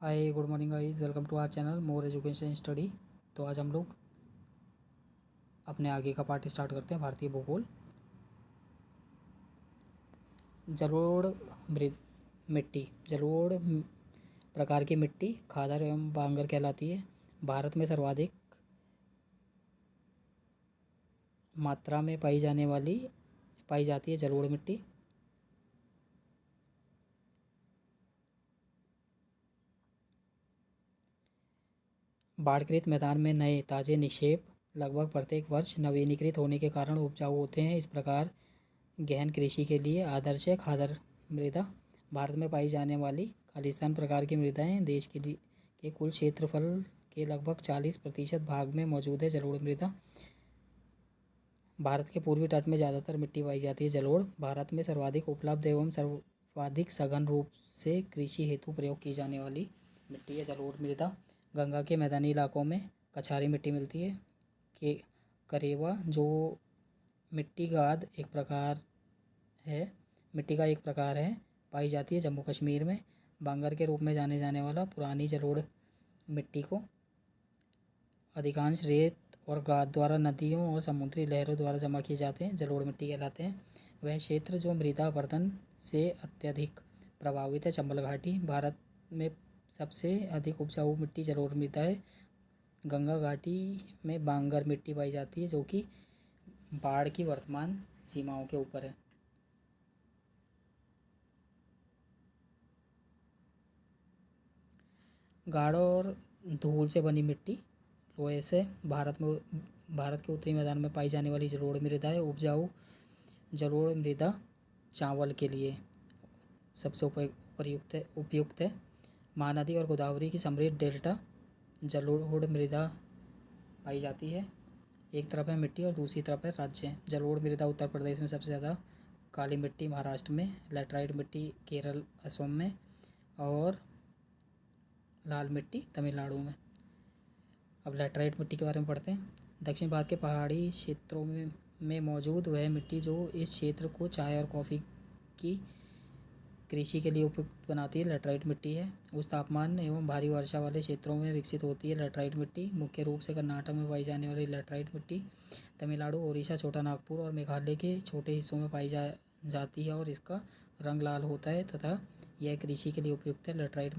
Hi good morning guys, welcome to our channel more education study. तो आज हम लोग अपने आगे का पार्ट स्टार्ट करते हैं। भारतीय भूगोल। जलोढ़ मृद मिट्टी। प्रकार की मिट्टी खादर एवं बांगर कहलाती है। भारत में सर्वाधिक मात्रा में पाई जाती है जलोढ़ मिट्टी। बाढ़कृत मैदान में नए ताज़े निक्षेप लगभग प्रत्येक वर्ष नवीनीकृत होने के कारण उपजाऊ होते हैं। इस प्रकार गहन कृषि के लिए आदर्श है खादर मृदा। भारत में पाई जाने वाली खालिस्तान प्रकार की मृदाएं देश के कुल क्षेत्रफल के लगभग 40% भाग में मौजूद है। जलोढ़ मृदा भारत के पूर्वी तट में ज़्यादातर मिट्टी पाई जाती है। जलोढ़ भारत में सर्वाधिक उपलब्ध एवं सर्वाधिक सघन रूप से कृषि हेतु प्रयोग की जाने वाली मिट्टी है। जलोढ़ मृदा गंगा के मैदानी इलाकों में कछारी मिट्टी मिलती है। के करेवा जो मिट्टी का एक प्रकार है, पाई जाती है जम्मू कश्मीर में। बांगर के रूप में जाने जाने वाला पुरानी जलोढ़ मिट्टी को अधिकांश रेत और गाद द्वारा नदियों और समुद्री लहरों द्वारा जमा किए जाते हैं जलोढ़ मिट्टी कहलाते हैं। वह क्षेत्र जो मृदा अपरदन से अत्यधिक प्रभावित है। चंबल घाटी भारत में सबसे अधिक उपजाऊ मिट्टी जलोढ़ मृदा है। गंगा घाटी में बांगर मिट्टी पाई जाती है जो कि बाढ़ की वर्तमान सीमाओं के ऊपर है। गाढ़ और धूल से बनी मिट्टी लोहे से भारत के उत्तरी मैदान में पाई जाने वाली जलोढ़ मृदा है। उपजाऊ जलोढ़ मृदा चावल के लिए सबसे उपयुक्त है। महानदी और गोदावरी की समृद्ध डेल्टा जलोढ़ मृदा पाई जाती है। एक तरफ है मिट्टी और दूसरी तरफ है राज्य। जलोढ़ मृदा उत्तर प्रदेश में सबसे ज़्यादा, काली मिट्टी महाराष्ट्र में, लैटराइट मिट्टी केरल असम में और लाल मिट्टी तमिलनाडु में। अब लैटराइट मिट्टी के बारे में पढ़ते हैं। दक्षिण भारत के पहाड़ी क्षेत्रों में मौजूद वह मिट्टी जो इस क्षेत्र को चाय और कॉफ़ी की कृषि के लिए उपयुक्त बनाती है लैटराइट मिट्टी है। उस तापमान एवं भारी वर्षा वाले क्षेत्रों में विकसित होती है लैटराइट मिट्टी। मुख्य रूप से कर्नाटक में पाई जाने वाली लैटराइट मिट्टी तमिलनाडु, ओडिशा, छोटा नागपुर और मेघालय के छोटे हिस्सों में पाई जाती है और इसका रंग लाल होता है तथा यह कृषि के लिए उपयुक्त है। लैटराइट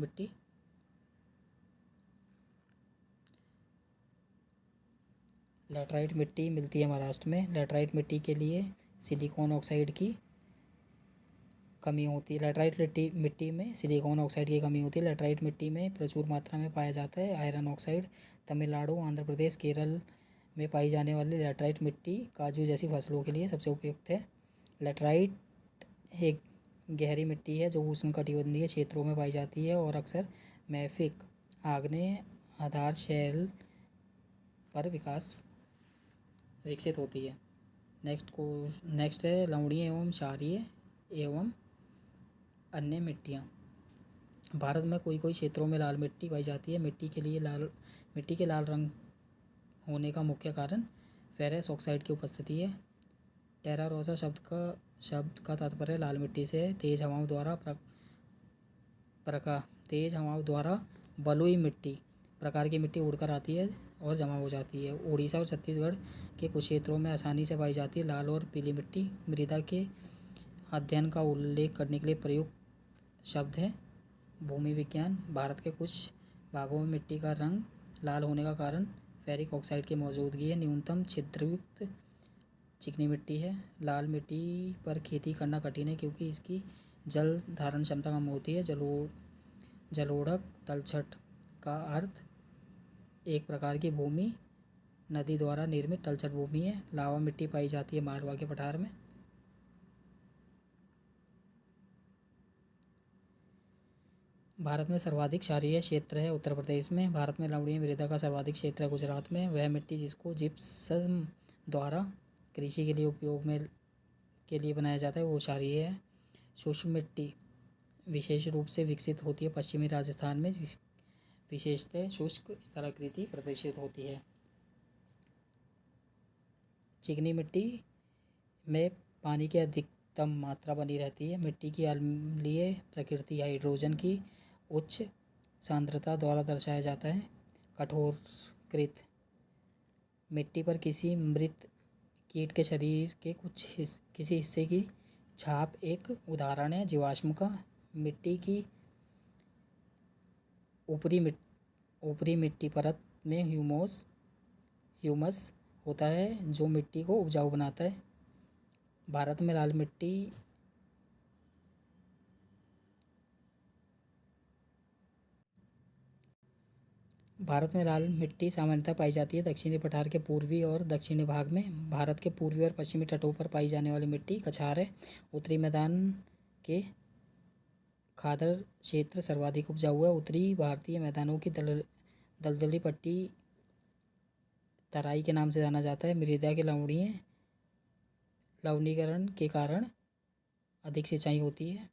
मिट्टी मिलती है महाराष्ट्र में। लैटराइट मिट्टी के लिए सिलिकॉन ऑक्साइड की कमी होती है। लैटराइट मिट्टी में सिलिकॉन ऑक्साइड की कमी होती है। लैटराइट मिट्टी में प्रचुर मात्रा में पाया जाता है आयरन ऑक्साइड। तमिलनाडु, आंध्र प्रदेश, केरल में पाई जाने वाली लैटराइट मिट्टी काजू जैसी फसलों के लिए सबसे उपयुक्त है। लैटराइट एक गहरी मिट्टी है जो उष्णकटिबंधीय क्षेत्रों में पाई जाती है और अक्सर मैफिक आग्नेय आधार शैल पर विकसित होती है। नेक्स्ट है लवणीय एवं क्षारीय एवं अन्य मिट्टियाँ। भारत में कोई क्षेत्रों में लाल मिट्टी पाई जाती है। मिट्टी के लाल रंग होने का मुख्य कारण फेरस ऑक्साइड की उपस्थिति है। टेरा रोसा शब्द का तात्पर्य लाल मिट्टी से तेज हवाओं द्वारा बलुई मिट्टी प्रकार की मिट्टी उड़कर आती है और जमा हो जाती है। उड़ीसा और छत्तीसगढ़ के कुछ क्षेत्रों में आसानी से पाई जाती है लाल और पीली मिट्टी। मृदा के अध्ययन का उल्लेख करने के लिए प्रयुक्त शब्द है भूमि विज्ञान। भारत के कुछ भागों में मिट्टी का रंग लाल होने का कारण फेरिक ऑक्साइड की मौजूदगी है। न्यूनतम छिद्रयुक्त चिकनी मिट्टी है। लाल मिट्टी पर खेती करना कठिन है क्योंकि इसकी जल धारण क्षमता कम होती है। जलोढ़क तलछट का अर्थ एक प्रकार की भूमि नदी द्वारा निर्मित तलछट भूमि है। लावा मिट्टी पाई जाती है मारवा के पठार में। भारत में सर्वाधिक क्षारीय क्षेत्र है उत्तर प्रदेश में। भारत में लवणीय मृदा का सर्वाधिक क्षेत्र है गुजरात में। वह मिट्टी जिसको जिप्सम द्वारा कृषि के लिए उपयोग में के लिए बनाया जाता है वो क्षारीय है। शुष्क मिट्टी विशेष रूप से विकसित होती है पश्चिमी राजस्थान में, जिस विशेषतः शुष्क स्तराकृति प्रदर्शित होती है। चिकनी मिट्टी में पानी की अधिकतम मात्रा बनी रहती है। मिट्टी की अम्लीय प्रकृति हाइड्रोजन की उच्च सांद्रता द्वारा दर्शाया जाता है। कठोरकृत, मिट्टी पर किसी मृत कीट के शरीर के किसी हिस्से की छाप एक उदाहरण है जीवाश्म का। मिट्टी की ऊपरी मिट्टी परत में ह्यूमस होता है जो मिट्टी को उपजाऊ बनाता है। भारत में लाल मिट्टी सामान्यतः पाई जाती है दक्षिणी पठार के पूर्वी और दक्षिणी भाग में। भारत के पूर्वी और पश्चिमी तटों पर पाई जाने वाली मिट्टी कछार है। उत्तरी मैदान के खादर क्षेत्र सर्वाधिक उपजाऊ है। उत्तरी भारतीय मैदानों की दलदली पट्टी तराई के नाम से जाना जाता है। मृदा के लवणीकरण के कारण अधिक सिंचाई होती है।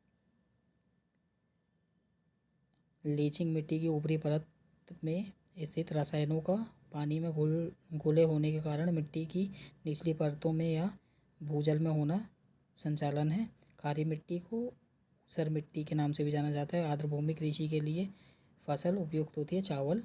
लीचिंग मिट्टी की ऊपरी परत में स्थित रसायनों का पानी में घुले होने के कारण मिट्टी की निचली परतों में या भूजल में होना संचालन है। खारी मिट्टी को ऊसर मिट्टी के नाम से भी जाना जाता है। आर्द्रभूमि कृषि के लिए फसल उपयुक्त होती है चावल।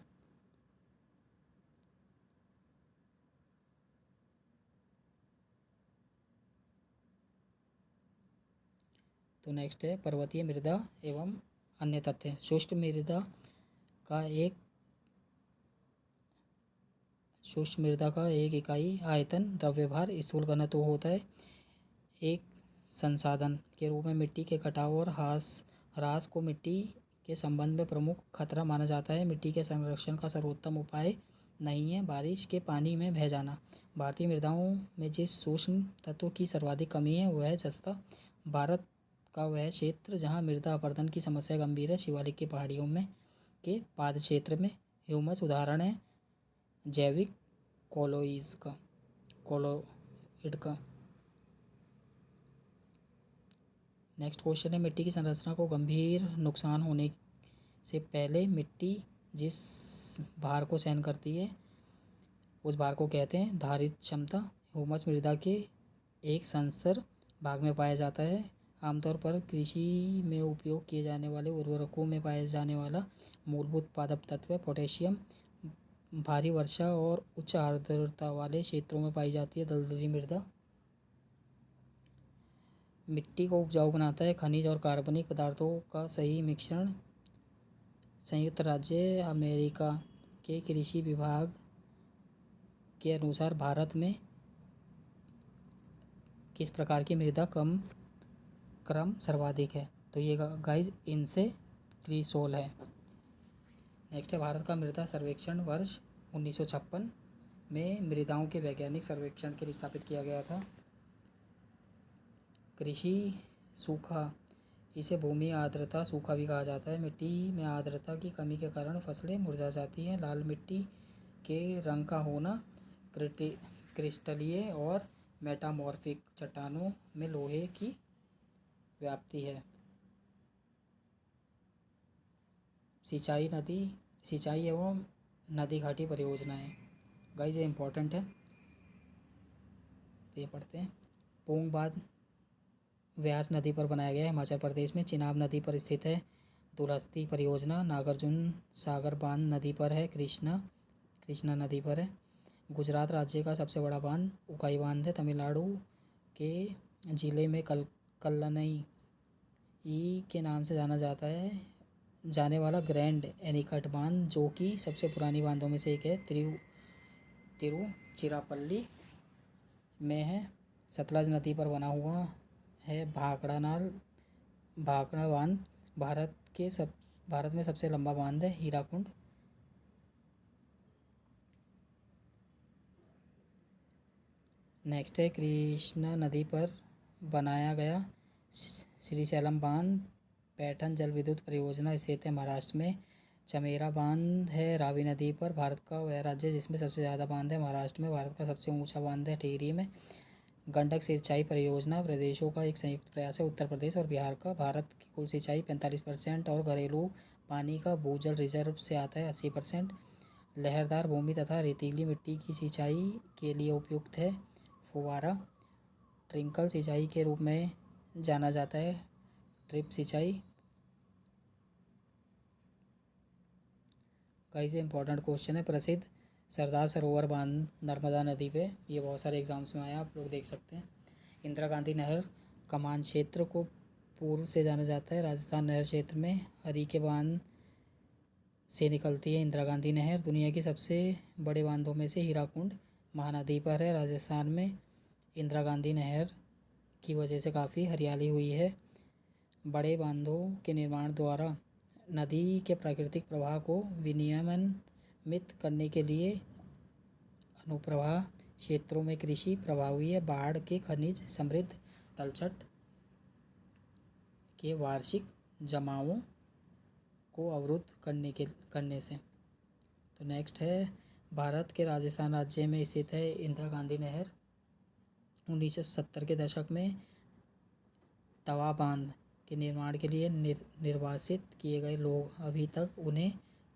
तो नेक्स्ट है पर्वतीय मृदा एवं अन्य तथ्य। शुष्क मृदा का एक इकाई आयतन द्रव्यभार स्थूल घनत्व होता है। एक संसाधन के रूप में मिट्टी के कटाव और ह्रास को मिट्टी के संबंध में प्रमुख खतरा माना जाता है। मिट्टी के संरक्षण का सर्वोत्तम उपाय नहीं है बारिश के पानी में बह जाना। भारतीय मृदाओं में जिस सूक्ष्म तत्व की सर्वाधिक कमी है वह जस्ता। भारत का वह क्षेत्र जहाँ मृदा अपरदन की समस्या गंभीर है। शिवालिक की पहाड़ियों में के पाद क्षेत्र में ह्यूमस उदाहरण है जैविक कोलोइड का। नेक्स्ट क्वेश्चन है मिट्टी की संरचना को गंभीर नुकसान होने से पहले मिट्टी जिस भार को सहन करती है उस भार को कहते हैं धारित क्षमता। ह्यूमस मृदा के एक संस्तर भाग में पाया जाता है। आमतौर पर कृषि में उपयोग किए जाने वाले उर्वरकों में पाया जाने वाला मूलभूत पादप तत्व है पोटेशियम। भारी वर्षा और उच्च आर्द्रता वाले क्षेत्रों में पाई जाती है दलदली मृदा। मिट्टी को उपजाऊ बनाता है खनिज और कार्बनिक पदार्थों का सही मिश्रण। संयुक्त राज्य अमेरिका के कृषि विभाग के अनुसार भारत में किस प्रकार की मृदा क्रम सर्वाधिक है। तो ये गाइज इनसे क्रीसोल है। नेक्स्ट है भारत का मृदा सर्वेक्षण वर्ष 1956 में मृदाओं के वैज्ञानिक सर्वेक्षण के लिए स्थापित किया गया था। कृषि सूखा, इसे भूमि आर्द्रता सूखा भी कहा जाता है। मिट्टी में आर्द्रता की कमी के कारण फसलें मुरझा जाती हैं। लाल मिट्टी के रंग का होना क्रिस्टलीय और मेटामॉर्फिक चट्टानों में लोहे की व्याप्ति है। सिंचाई एवं नदी घाटी परियोजनाएं गाइस ये इम्पोर्टेंट है तो ये पढ़ते हैं। पोंग बांध व्यास नदी पर बनाया गया है हिमाचल प्रदेश में। चिनाब नदी पर स्थित है दूरस्ती परियोजना। नागार्जुन सागर बांध नदी पर है। कृष्णा नदी पर है। गुजरात राज्य का सबसे बड़ा बांध उकाई बांध है। तमिलनाडु के ज़िले में कल्लनई के नाम से जाने वाला ग्रैंड एनीकट बांध जो कि सबसे पुरानी बांधों में से एक है तिरुचिरापल्ली में है। सतलज नदी पर बना हुआ है भाखड़ा बांध भारत में सबसे लंबा बांध है। हीराकुंड नेक्स्ट है कृष्णा नदी पर बनाया गया श्रीशैलम बांध पैठन जल विद्युत परियोजना स्थित है महाराष्ट्र में। चमेरा बांध है रावी नदी पर। भारत का वह राज्य जिसमें सबसे ज़्यादा बांध है महाराष्ट्र में। भारत का सबसे ऊंचा बांध है टिहरी में। गंडक सिंचाई परियोजना प्रदेशों का एक संयुक्त प्रयास है उत्तर प्रदेश और बिहार का। भारत की कुल सिंचाई 45% और घरेलू पानी का भूजल रिजर्व से आता है 80%। लहरदार भूमि तथा रेतीली मिट्टी की सिंचाई के लिए उपयुक्त है फुवारा। ट्रिंकल सिंचाई के रूप में जाना जाता है ड्रिप सिंचाई। गाइस ये इंपॉर्टेंट क्वेश्चन है। प्रसिद्ध सरदार सरोवर बांध नर्मदा नदी पे, ये बहुत सारे एग्जाम्स में आया, आप लोग देख सकते हैं। इंदिरा गांधी नहर कमान क्षेत्र को पूर्व से जाना जाता है। राजस्थान नहर क्षेत्र में हरी के बांध से निकलती है इंदिरा गांधी नहर। दुनिया के सबसे बड़े बांधों में से हीराकुंड महानदी पर है। राजस्थान में इंदिरा गांधी नहर की वजह से काफ़ी हरियाली हुई है। बड़े बांधों के निर्माण द्वारा नदी के प्राकृतिक प्रवाह को विनियमित करने के लिए अनुप्रवाह क्षेत्रों में कृषि प्रभाव हुई है। बाढ़ के खनिज समृद्ध तलछट के वार्षिक जमावों को अवरुद्ध करने से। तो नेक्स्ट है, भारत के राजस्थान राज्य में स्थित है इंदिरा गांधी नहर। 1970 के दशक में तवा बांध के निर्माण के लिए निर्वासित किए गए लोग अभी तक उन्हें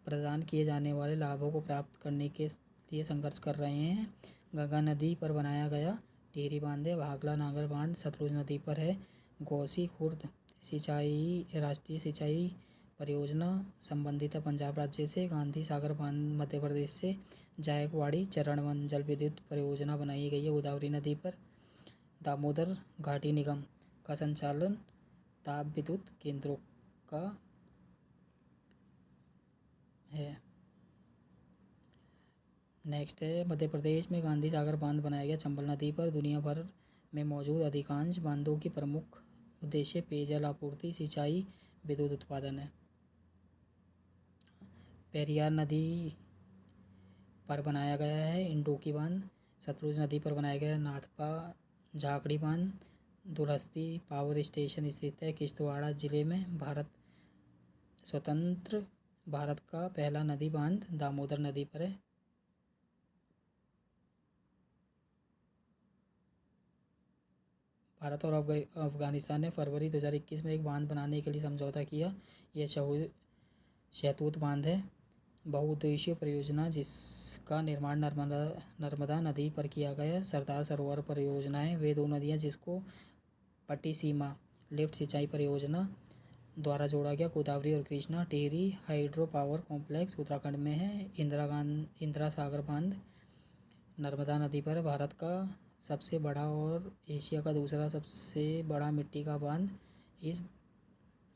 प्रदान किए जाने वाले लाभों को प्राप्त करने के लिए संघर्ष कर रहे हैं। गंगा नदी पर बनाया गया टिहरी बांध है। भाखला नागर बांध सतलुज नदी पर है। गौसी खुर्द सिंचाई राष्ट्रीय सिंचाई परियोजना संबंधित है पंजाब राज्य से। गांधी सागर बांध मध्य प्रदेश से। जायकवाड़ी चरणवन जल विद्युत परियोजना बनाई गई है गोदावरी नदी पर। दामोदर घाटी निगम का संचालन ताप विद्युत केंद्रों का है। नेक्स्ट है, मध्य प्रदेश में गांधी सागर बांध बनाया गया चंबल नदी पर। दुनिया भर में मौजूद अधिकांश बांधों की प्रमुख उद्देश्य पेयजल आपूर्ति, सिंचाई, विद्युत उत्पादन है। पेरियार नदी पर बनाया गया है इंडोकी बांध। सतलुज नदी पर बनाया गया नाथपा झाकड़ी बांध। दुरस्ती पावर स्टेशन स्थित है किश्तवाड़ जिले में। स्वतंत्र भारत का पहला नदी बांध दामोदर नदी पर है। भारत और अफगानिस्तान ने फरवरी 2021 में एक बांध बनाने के लिए समझौता किया। यह शहतूत बांध है, बहुउद्देशीय परियोजना जिसका निर्माण नर्मदा नदी पर किया गया। सरदार सरोवर परियोजना है, वे दो नदियां जिसको पट्टिसीमा लिफ्ट सिंचाई परियोजना द्वारा जोड़ा गया। गोदावरी और Krishna. Tehri hydro power complex Uttarakhand में है। इंदिरा सागर बांध नर्मदा नदी पर। भारत का सबसे बड़ा और एशिया का दूसरा सबसे बड़ा मिट्टी का बांध। इस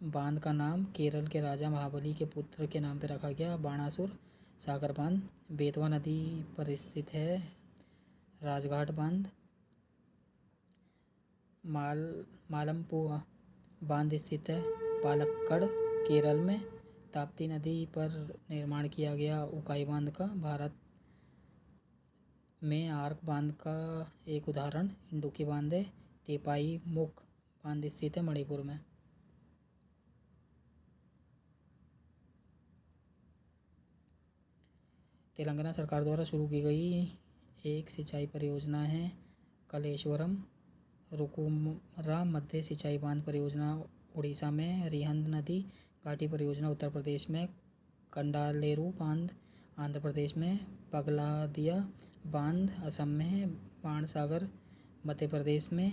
बांध का नाम केरल के राजा महाबली के पुत्र के नाम पर रखा गया। बाणासुर सागर बांध बेतवा नदी पर स्थित है। राजघाट बांध मालमपुआ बांध स्थित है पालक्कड़ केरल में। ताप्ती नदी पर निर्माण किया गया उकाई बांध का। भारत में आर्क बांध का एक उदाहरण इंडोकी बांध है। तेपाई मुख बांध स्थित है मणिपुर में। तेलंगाना सरकार द्वारा शुरू की गई एक सिंचाई परियोजना है कलेश्वरम रुकुमरा मध्य सिंचाई बांध परियोजना उड़ीसा में। रिहंद नदी घाटी परियोजना उत्तर प्रदेश में। कंडालेरू बांध आंध्र प्रदेश में। पगलादिया बांध असम में। बाणसागर मध्य प्रदेश में।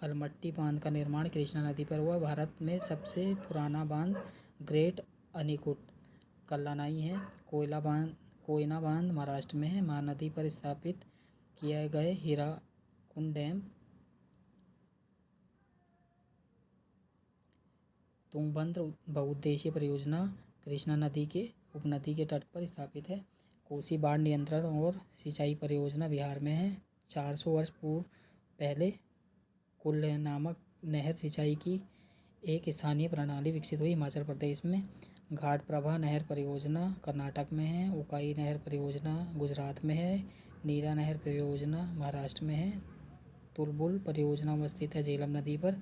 अलमट्टी बांध का निर्माण कृष्णा नदी पर हुआ। भारत में सबसे पुराना बांध ग्रेट अनीकट कल्लानाई है। कोयना बांध महाराष्ट्र में है। महानदी पर स्थापित किए गए हीराकुंड डैम तुंगभद्र बहुउद्देशीय परियोजना कृष्णा नदी के उपनदी के तट पर स्थापित है। कोसी बाढ़ नियंत्रण और सिंचाई परियोजना बिहार में है। 400 वर्ष पूर्व पहले कुल नामक नहर सिंचाई की एक स्थानीय प्रणाली विकसित हुई हिमाचल प्रदेश में। घाट प्रभा नहर परियोजना कर्नाटक में है। उकाई नहर परियोजना गुजरात में है। नीरा नहर परियोजना महाराष्ट्र में है। तुलबुल परियोजना अवस्थित है झेलम नदी पर।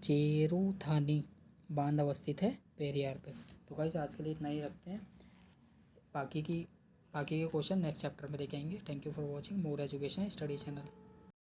चेरुथानी बांध अवस्थित है पेरियार पर। तो गाइस आज के लिए इतना ही रखते हैं। बाकी के क्वेश्चन नेक्स्ट चैप्टर में लेके आएंगे। Thank you for watching more education study channel.